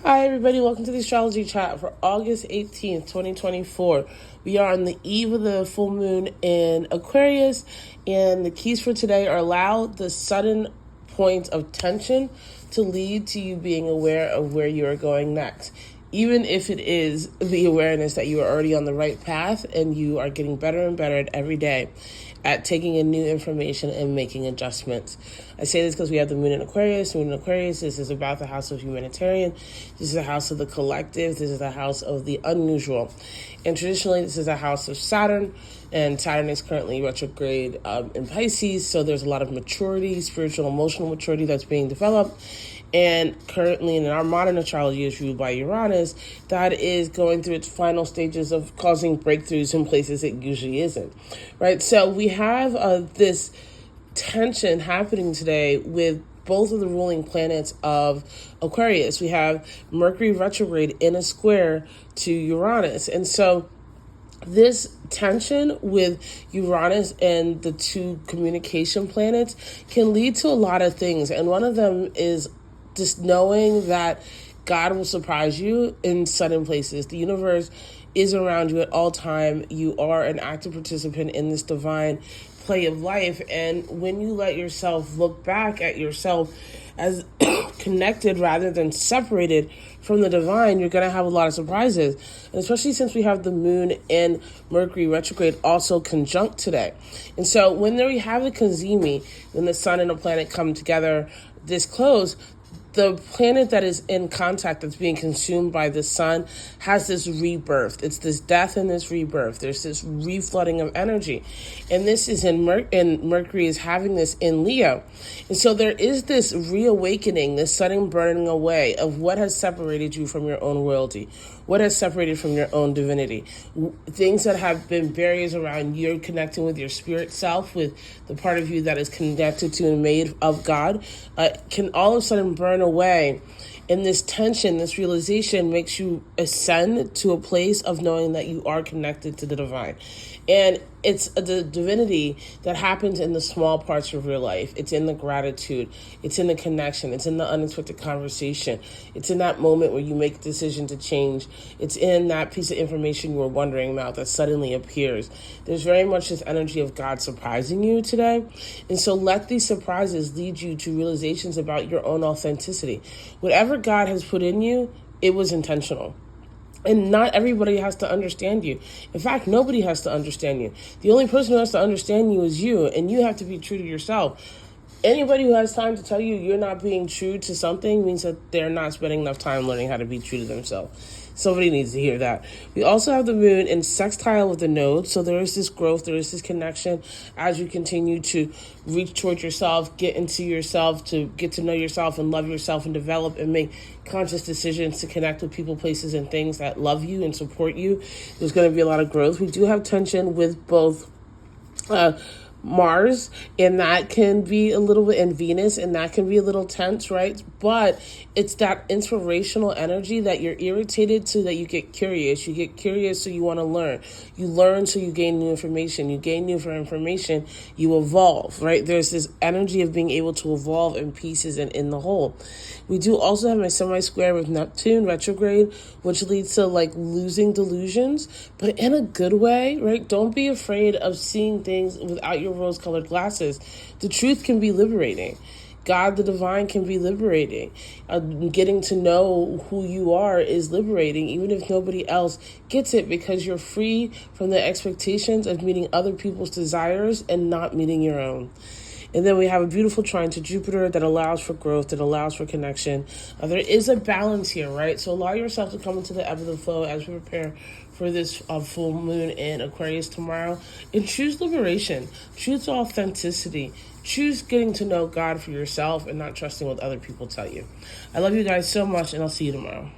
Hi, everybody. Welcome to the astrology chat for August 18th, 2024. We are on the eve of the full moon in Aquarius, and the keys for today are allow the sudden point of tension to lead to you being aware of where you are going next. Even if it is the awareness that you are already on the right path and you are getting better and better at every day at taking in new information and making adjustments. I say this because we have the moon in Aquarius. Moon in Aquarius, this is about the house of humanitarian. This is the house of the collective. This is the house of the unusual. And traditionally, this is a house of Saturn. And Saturn is currently retrograde in Pisces. So there's a lot of maturity, spiritual, emotional maturity that's being developed. And currently in our modern astrology is ruled by Uranus, that is going through its final stages of causing breakthroughs in places it usually isn't, right? So we have this tension happening today with both of the ruling planets of Aquarius. We have Mercury retrograde in a square to Uranus. And so this tension with Uranus and the two communication planets can lead to a lot of things. And one of them is just knowing that God will surprise you in sudden places. The universe is around you at all time. You are an active participant in this divine play of life. And when you let yourself look back at yourself as connected rather than separated from the divine, you're going to have a lot of surprises. And especially since we have the moon and Mercury retrograde also conjunct today. And so when we have a conjunction, when the sun and the planet come together this close, the planet that is in contact, that's being consumed by the sun, has this rebirth. It's this death and this rebirth. There's this reflooding of energy. And this is and Mercury is having this in Leo. And so there is this reawakening, this sudden burning away of what has separated you from your own royalty, what has separated from your own divinity. Things that have been barriers around you connecting with your spirit self, with the part of you that is connected to and made of God, can all of a sudden burn away. And this tension, this realization makes you ascend to a place of knowing that you are connected to the divine. And it's the divinity that happens in the small parts of your life. It's in the gratitude. It's in the connection. It's in the unexpected conversation. It's in that moment where you make a decision to change. It's in that piece of information you were wondering about that suddenly appears. There's very much this energy of God surprising you today. And so let these surprises lead you to realizations about your own authenticity. Whatever God has put in you, it was intentional. And not everybody has to understand you. In fact, nobody has to understand you. The only person who has to understand you is you, and you have to be true to yourself. Anybody who has time to tell you you're not being true to something means that they're not spending enough time learning how to be true to themselves. Somebody needs to hear that. We also have the moon in sextile with the node. So there is this growth, there is this connection as you continue to reach towards yourself, get into yourself, to get to know yourself and love yourself and develop and make conscious decisions to connect with people, places, and things that love you and support you. There's going to be a lot of growth. We do have tension with both Mars, and that can be a little bit, and Venus, and that can be a little tense, right? But it's that inspirational energy that you're irritated so that you get curious. You get curious so you want to learn. You learn so you gain new information. You gain new information, you evolve, right? There's this energy of being able to evolve in pieces and in the whole. We do also have a semi-square with Neptune retrograde, which leads to like losing delusions, but in a good way, right? Don't be afraid of seeing things without your rose-colored glasses. The truth can be liberating. God, the divine, can be liberating. Getting to know who you are is liberating, even if nobody else gets it, because you're free from the expectations of meeting other people's desires and not meeting your own. And then we have a beautiful trine to Jupiter that allows for growth, that allows for connection. There is a balance here, right? So allow yourself to come into the ebb and the flow as we prepare for this full moon in Aquarius tomorrow. And choose liberation. Choose authenticity. Choose getting to know God for yourself and not trusting what other people tell you. I love you guys so much, and I'll see you tomorrow.